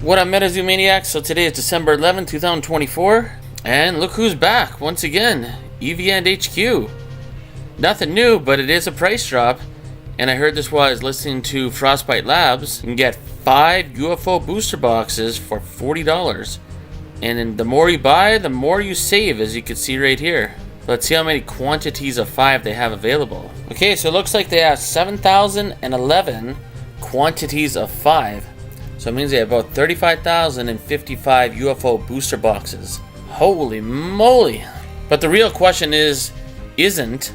What up, MetaZoo Maniacs? So today is December 11th, 2024, and look who's back once again, EV and HQ. Nothing new, but it is a price drop, and I heard this while I was listening to Frostbite Labs. You can get 5 UFO booster boxes for $40, and then the more you buy, the more you save, as you can see right here. Let's see how many quantities of 5 they have available. Okay, so it looks like they have 7,011 quantities of 5. So it means they have about 35,055 UFO booster boxes. Holy moly! But the real question isn't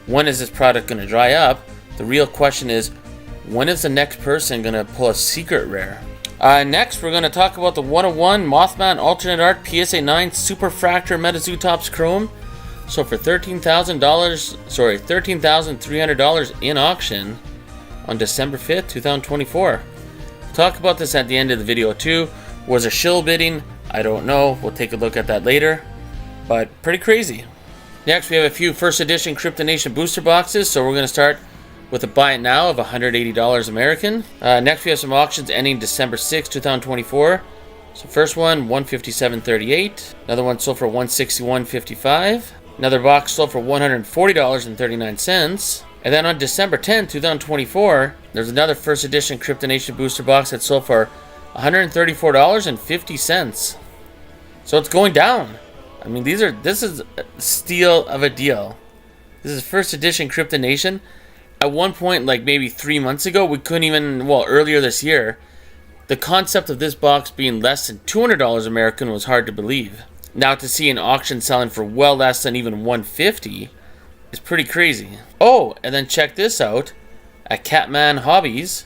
when is this product going to dry up? The real question is, when is the next person going to pull a secret rare? Next, we're going to talk about the 101 Mothman Alternate Art PSA 9 Superfractor MetaZoo Tops Chrome. So for $13,300 in auction on December 5th, 2024. Talk about this at the end of the video too. Was a shill bidding? I don't know. We'll take a look at that later. But pretty crazy. Next, we have a few first edition Crypto Nation booster boxes. So we're going to start with a buy it now of $180 American. Next, we have some auctions ending December 6, 2024. So first one, $157.38. Another one sold for $161.55. Another box sold for $140.39. And then on December 10, 2024, there's another first edition Crypto Nation booster box that sold for $134.50. So it's going down. I mean, this is a steal of a deal. This is first edition Crypto Nation. At one point, like maybe 3 months ago, we couldn't even, earlier this year, the concept of this box being less than $200 American was hard to believe. Now to see an auction selling for well less than even $150 is pretty crazy. Oh, and then check this out. At Catman Hobbies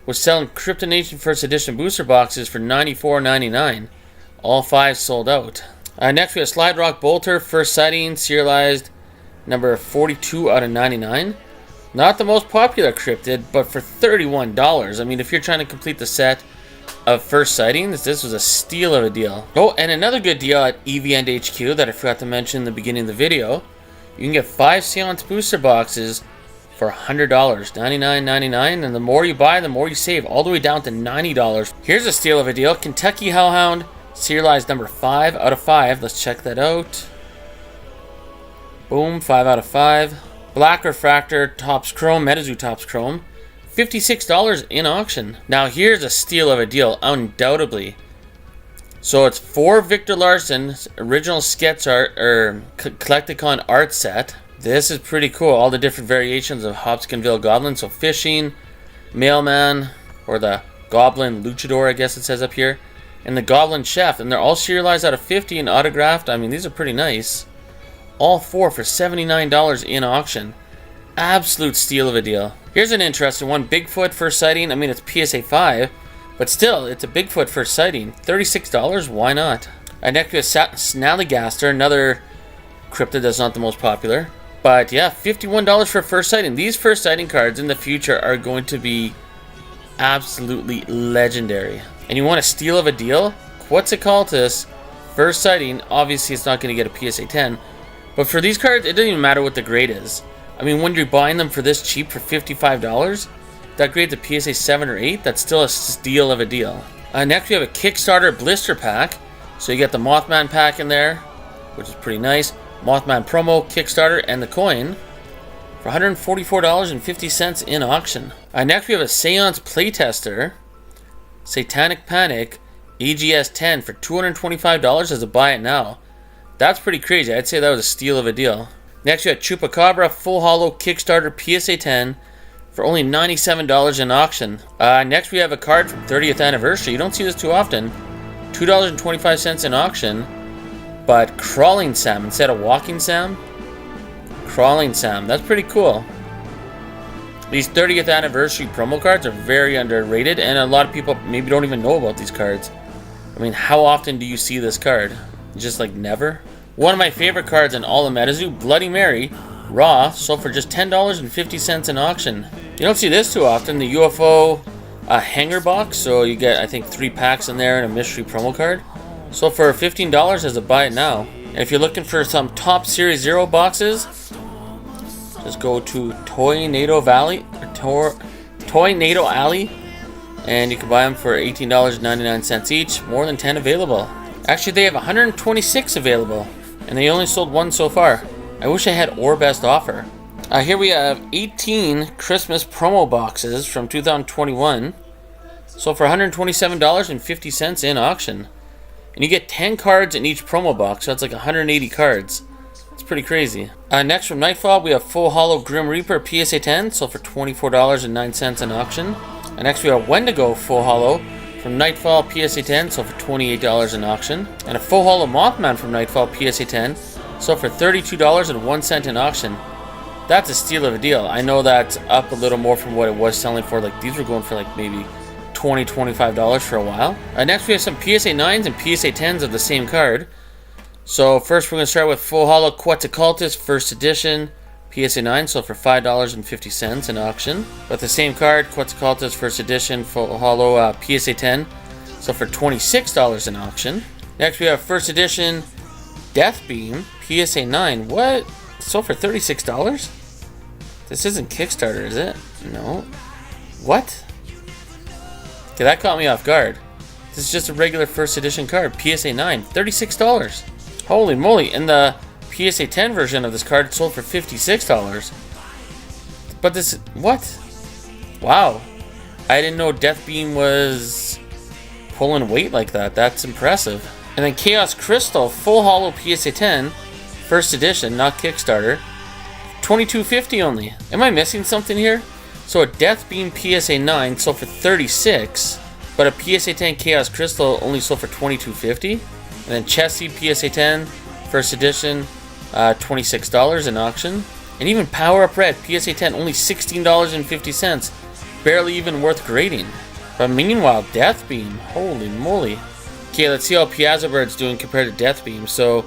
was selling Crypto Nation First Edition booster boxes for $94.99. All 5 sold out. Next we have Slide Rock Bolter First Sighting serialized number 42 out of 99. Not the most popular cryptid, but for $31. I mean, if you're trying to complete the set of First Sightings, this was a steal of a deal. Oh, and another good deal at EV and HQ that I forgot to mention in the beginning of the video. You can get 5 Seance booster boxes for $100, $99.99, and the more you buy, the more you save, all the way down to $90. Here's a steal of a deal. Kentucky Hellhound, serialized number 5 out of 5. Let's check that out. Boom, 5 out of 5. Black Refractor Tops Chrome, MetaZoo Tops Chrome, $56 in auction. Now here's a steal of a deal, undoubtedly. So it's 4 Victor Larson's original sketch art, or Collecticon art set. This is pretty cool. All the different variations of Hopkinsville Goblin. So Fishing, Mailman, or the Goblin Luchador, I guess it says up here, and the Goblin Chef. And they're all serialized out of 50 and autographed. I mean, these are pretty nice. All 4 for $79 in auction. Absolute steal of a deal. Here's an interesting one. Bigfoot First Sighting. I mean, it's PSA 5. But still, it's a Bigfoot First Sighting. $36, why not? Next we have Snallygaster, another cryptid that's not the most popular. But yeah, $51 for First Sighting. These First Sighting cards in the future are going to be absolutely legendary. And you want a steal of a deal? Quetzalcoatlus First Sighting. Obviously, it's not going to get a PSA 10. But for these cards, it doesn't even matter what the grade is. I mean, when you're buying them for this cheap for $55, that grade's a PSA 7 or 8, that's still a steal of a deal. Next, we have a Kickstarter blister pack. So you get the Mothman pack in there, which is pretty nice. Mothman promo, Kickstarter, and the coin for $144.50 in auction. Next, we have a Seance playtester, Satanic Panic, AGS 10 for $225 as a buy it now. That's pretty crazy. I'd say that was a steal of a deal. Next, we have Chupacabra Full Hollow Kickstarter PSA 10 for only $97 in auction. Next, we have a card from 30th anniversary. You don't see this too often. $2.25 in auction. But Crawling Sam instead of Walking Sam. Crawling Sam. That's pretty cool. These 30th anniversary promo cards are very underrated, and a lot of people maybe don't even know about these cards. I mean, how often do you see this card? Just like never? One of my favorite cards in all of MetaZoo, Bloody Mary, raw, sold for just $10.50 in auction. You don't see this too often. The UFO hanger box, so you get, I think, 3 packs in there and a mystery promo card. So for $15 as a buy it now. And if you're looking for some top Series 0 boxes, just go to Toy Nado Alley. and you can buy them for $18.99 each. More than 10 available. Actually, they have 126 available, and they only sold one so far. I wish I had or best offer. Here we have 18 Christmas promo boxes from 2021. Sold for $127.50 in auction. And you get 10 cards in each promo box, so that's like 180 cards. It's pretty crazy. Next from Nightfall, we have Full Hollow Grim Reaper PSA 10, sold for $24.09 in auction. And next we have Wendigo Full Hollow from Nightfall PSA 10, sold for $28 in auction. And a Full Hollow Mothman from Nightfall PSA 10, sold for $32.01 in auction. That's a steal of a deal. I know that's up a little more from what it was selling for. Like, these were going for like maybe $20, $25 for a while. Next we have some PSA 9s and PSA 10s of the same card. So first we're going to start with Full Hollow Quetzalcoatlus First Edition PSA 9, sold for $5.50 in auction. But the same card, Quetzalcoatlus First Edition Full Hollow PSA 10, sold for $26 in auction. Next we have First Edition Deathbeam PSA 9. What? Sold for $36? This isn't Kickstarter, is it? No. What? Okay, that caught me off guard. This is just a regular First Edition card. PSA 9. $36. Holy moly. And the PSA 10 version of this card sold for $56. But this... What? Wow. I didn't know Deathbeam was pulling weight like that. That's impressive. And then Chaos Crystal Full Hollow PSA 10... First Edition, not Kickstarter. $22.50 only. Am I missing something here? So a Deathbeam PSA 9 sold for $36, but a PSA 10 Chaos Crystal only sold for $22.50. And then Chessie PSA 10 First Edition, $26 in auction. And even Power Up Red PSA 10 only $16.50. Barely even worth grading. But meanwhile, Deathbeam, holy moly. Okay, let's see how Piazza Bird's doing compared to Deathbeam. So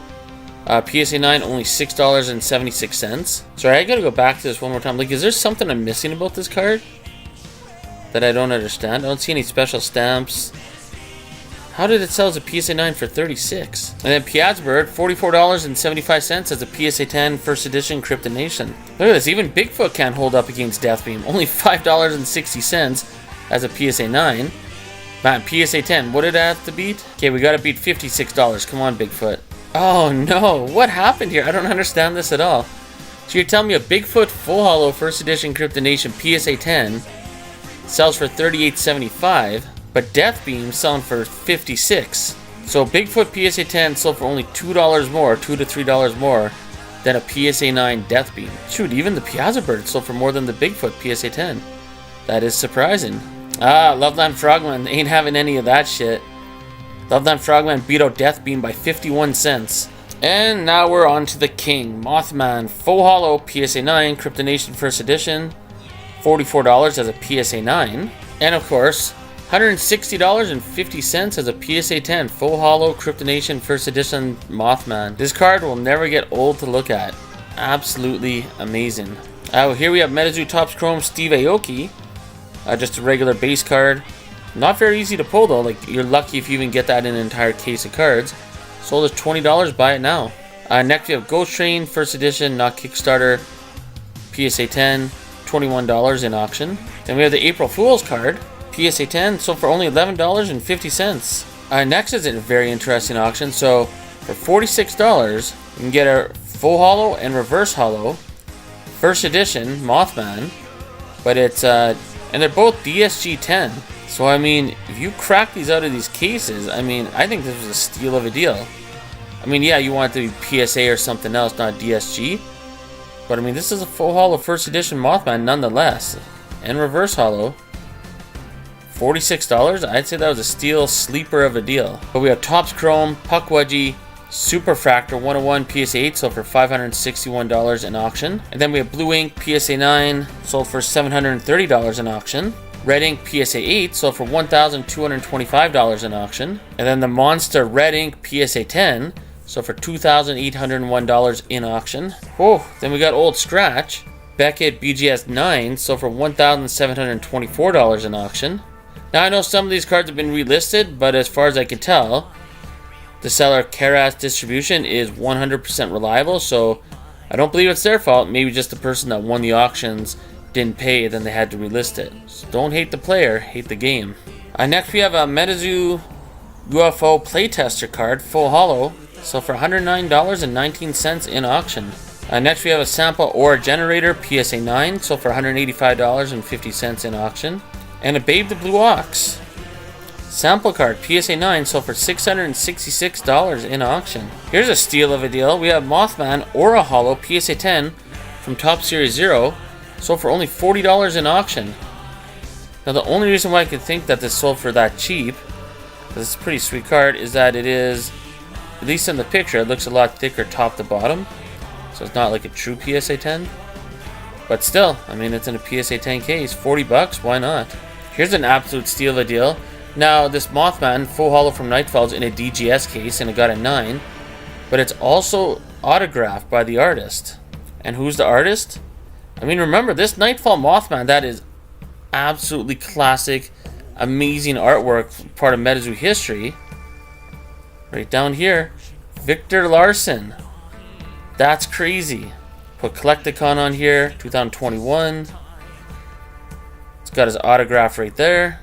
PSA 9 only $6.76. Sorry, I gotta go back to this one more time. Like, is there something I'm missing about this card that I don't understand? I don't see any special stamps. How did it sell as a PSA 9 for $36? And then Piazza Bird, $44.75 as a PSA 10 First Edition Cryptid Nation. Look at this, even Bigfoot can't hold up against Deathbeam. Only $5.60 as a PSA 9. Man, PSA 10, what did it have to beat? Okay, we gotta beat $56. Come on, Bigfoot. Oh no, what happened here? I don't understand this at all. So you're telling me a Bigfoot Full Hollow First Edition Cryptid Nation PSA 10 sells for $38.75, but Deathbeam selling for $56. So Bigfoot PSA 10 sold for only $2 more, $2 to $3 more than a PSA 9 Deathbeam. Shoot, even the Piazza Bird sold for more than the Bigfoot PSA 10. That is surprising. Loveland Frogman ain't having any of that shit. Loveland Frogman beat out Deathbeam by 51 cents. And now we're on to the king. Mothman Full Hollow PSA 9 Cryptid Nation First Edition. $44 as a PSA 9. And of course, $160.50 as a PSA 10 Full Hollow Cryptid Nation First Edition Mothman. This card will never get old to look at. Absolutely amazing. Here we have MetaZoo Topps Chrome Steve Aoki. Just a regular base card. Not very easy to pull though, like you're lucky if you even get that in an entire case of cards. Sold as $20, buy it now. Next we have Ghost Train First Edition, not Kickstarter, PSA 10, $21 in auction. Then we have the April Fool's card, PSA 10, sold for only $11.50. Next is a very interesting auction. So for $46, you can get a Full Hollow and Reverse Hollow First Edition Mothman, but it's and they're both DSG 10. So, I mean, if you crack these out of these cases, I mean, I think this was a steal of a deal. I mean, yeah, you want it to be PSA or something else, not DSG. But, I mean, this is a Full Hollow First Edition Mothman nonetheless. And Reverse Hollow. $46. I'd say that was a steal sleeper of a deal. But we have Topps Chrome, Puck Wedgie, Super Fractor 101 PSA 8 sold for $561 in auction. And then we have Blue Ink PSA 9 sold for $730 in auction. Red Ink PSA 8 sold for $1,225 in auction. And then the Monster Red Ink PSA 10 sold for $2,801 in auction. Oh, then we got Old Scratch. Beckett BGS 9 sold for $1,724 in auction. Now I know some of these cards have been relisted, but as far as I can tell, the seller Karas Distribution is 100% reliable, so I don't believe it's their fault. Maybe just the person that won the auctions didn't pay, then they had to relist it. So don't hate the player, hate the game. Next we have a MetaZoo UFO playtester card, full holo, so for $109.19 in auction. Next we have a sample ore generator PSA 9, so for $185.50 in auction. And a Babe the Blue Ox sample card PSA 9, so for $666 in auction. Here's a steal of a deal. We have Mothman Aura Holo PSA 10 from Top Series 0, so for only $40 in auction. Now the only reason why I could think that this sold for that cheap, because it's a pretty sweet card, is that it is, at least in the picture, it looks a lot thicker top to bottom. So it's not like a true PSA 10. But still, I mean, it's in a PSA 10 case. 40 bucks, why not? Here's an absolute steal of a deal. Now, this Mothman full holo from Nightfall's in a DGS case, and it got a 9. But it's also autographed by the artist. And who's the artist? I mean, remember, this Nightfall Mothman, that is absolutely classic, amazing artwork, part of MetaZoo history. Right down here, Victor Larson. That's crazy. Put Collecticon on here, 2021. It's got his autograph right there.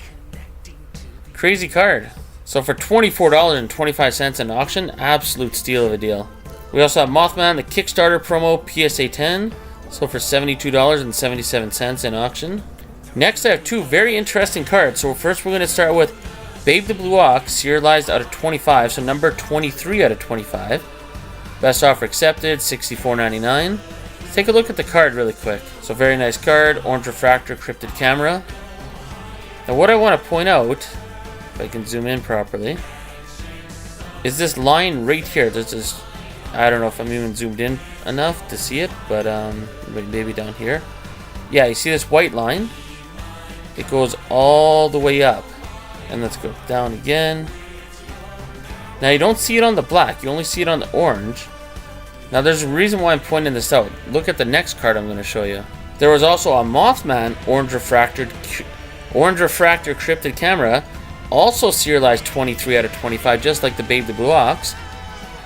Crazy card. So for $24.25 in auction, absolute steal of a deal. We also have Mothman, the Kickstarter promo PSA 10, so for $72.77 in auction. Next, I have two very interesting cards. So first, we're going to start with Babe the Blue Ox, serialized out of 25, so number 23 out of 25. Best offer accepted, $64.99. Let's take a look at the card really quick. So very nice card, orange refractor, cryptid camera. Now what I want to point out, if I can zoom in properly, is this line right here. There's this, I don't know if I'm even zoomed in enough to see it, but maybe down here. Yeah, you see this white line? It goes all the way up. And let's go down again. Now you don't see it on the black, you only see it on the orange. Now there's a reason why I'm pointing this out. Look at the next card I'm going to show you. There was also a Mothman orange refractor cryptid camera, also serialized 23 out of 25, just like the Babe the Blue Ox.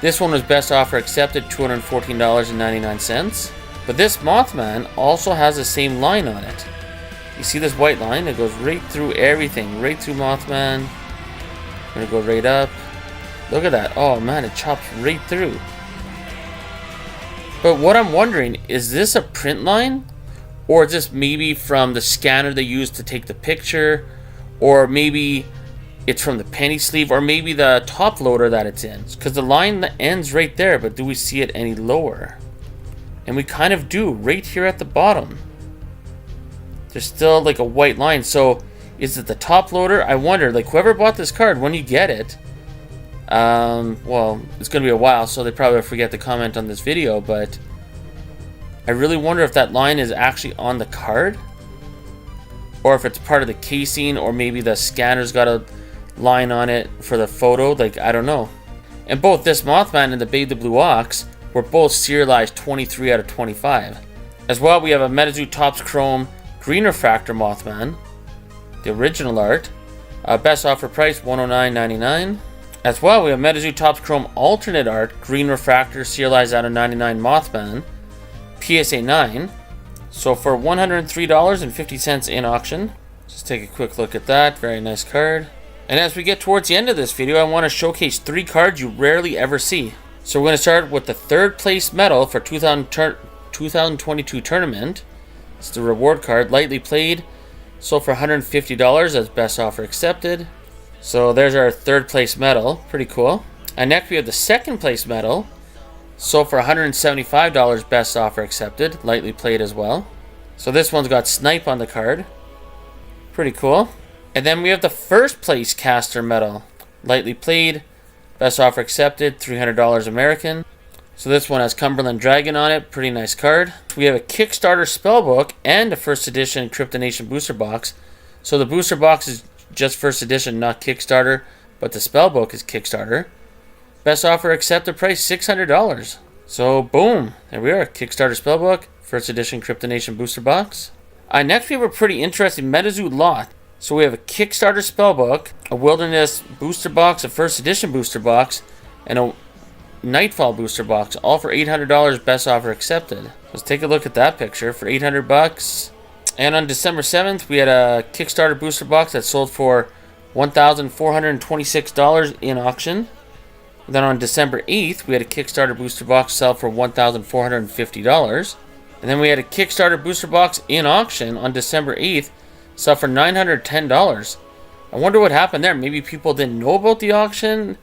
This one was best offer accepted, $214.99. But this Mothman also has the same line on it. You see this white line? It goes right through everything, right through Mothman. I'm going to go right up. Look at that. Oh man, it chops right through. But what I'm wondering, is this a print line? Or is this maybe from the scanner they used to take the picture? Or maybe it's from the penny sleeve? Or maybe the top loader that it's in? Because the line ends right there, but do we see it any lower? And we kind of do, right here at the bottom. There's still like a white line. So is it the top loader? I wonder, like whoever bought this card, when you get it, well, it's going to be a while, so they probably forget to comment on this video, but I really wonder if that line is actually on the card, or if it's part of the casing, or maybe the scanner's got a line on it for the photo, like, I don't know. And both this Mothman and the Babe the Blue Ox were both serialized 23 out of 25. As well, we have a MetaZoo Topps Chrome Green Refractor Mothman, the original art, best offer price $109.99. As well, we have MetaZoo Topps Chrome alternate art, green refractor, serialized out of 99 Mothman, PSA 9. So for $103.50 in auction. Just take a quick look at that. Very nice card. And as we get towards the end of this video, I want to showcase 3 cards you rarely ever see. So we're going to start with the third place medal for 2022 tournament. It's the reward card, lightly played. So for $150 as best offer accepted. So there's our third place medal, pretty cool. And next we have the second place medal, so for $175 best offer accepted, lightly played as well. So this one's got Snipe on the card, pretty cool. And then we have the first place caster medal, lightly played, best offer accepted, $300 American. So this one has Cumberland Dragon on it, pretty nice card. We have a Kickstarter spellbook and a first edition Cryptonation booster box. So the booster box is just first edition, not Kickstarter, but the spellbook is Kickstarter. Best offer accepted price $600. So boom, there we are, Kickstarter spellbook, first edition Cryptonation booster box. Next we have a pretty interesting MetaZoo lot. So we have a Kickstarter spellbook, a Wilderness booster box, a first edition booster box, and a Nightfall booster box, all for $800 best offer accepted. Let's take a look at that picture for $800. And on December 7th, we had a Kickstarter booster box that sold for $1,426 in auction. And then on December 8th, we had a Kickstarter booster box sell for $1,450. And then we had a Kickstarter booster box in auction on December 8th sell for $910. I wonder what happened there. Maybe people didn't know about the auction.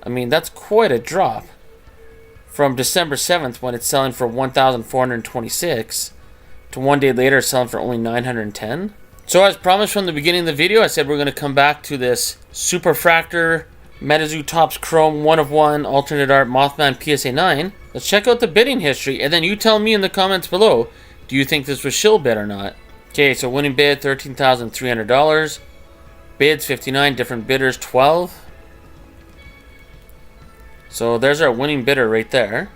I mean, that's quite a drop from December 7th when it's selling for $1,426 to 1 day later selling for only $910. So as promised from the beginning of the video, I said we're going to come back to this Superfractor MetaZoo Topps Chrome 1 of 1 alternate art Mothman PSA 9. Let's check out the bidding history, and then you tell me in the comments below, do you think this was shill bid or not? Okay, so winning bid $13,300. Bids 59, different bidders 12. So there's our winning bidder right there.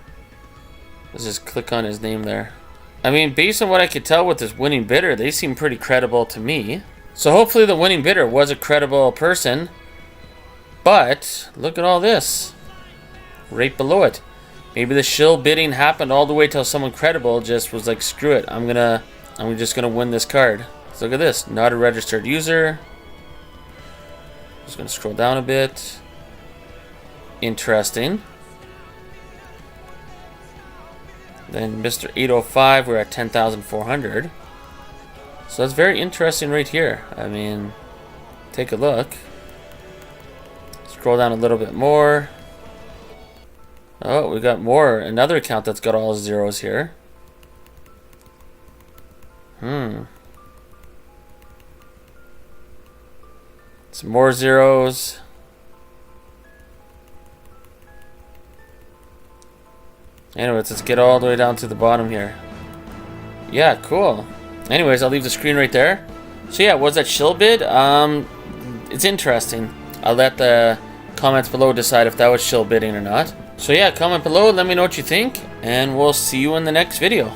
Let's just click on his name there. I mean, based on what I could tell with this winning bidder, they seem pretty credible to me. So hopefully the winning bidder was a credible person. But look at all this right below it. Maybe the shill bidding happened all the way till someone credible just was like, screw it, I'm just gonna win this card. So look at this, not a registered user. Just gonna scroll down a bit. Interesting. Then Mr. 805, we're at 10,400. So that's very interesting right here. I mean, take a look. Scroll down a little bit more. Oh, we got more. Another account that's got all zeros here. Some more zeros. Anyways, let's get all the way down to the bottom here. Yeah, cool. Anyways, I'll leave the screen right there. So yeah, was that shill bid? It's interesting. I'll let the comments below decide if that was shill bidding or not. So yeah, comment below, let me know what you think, and we'll see you in the next video.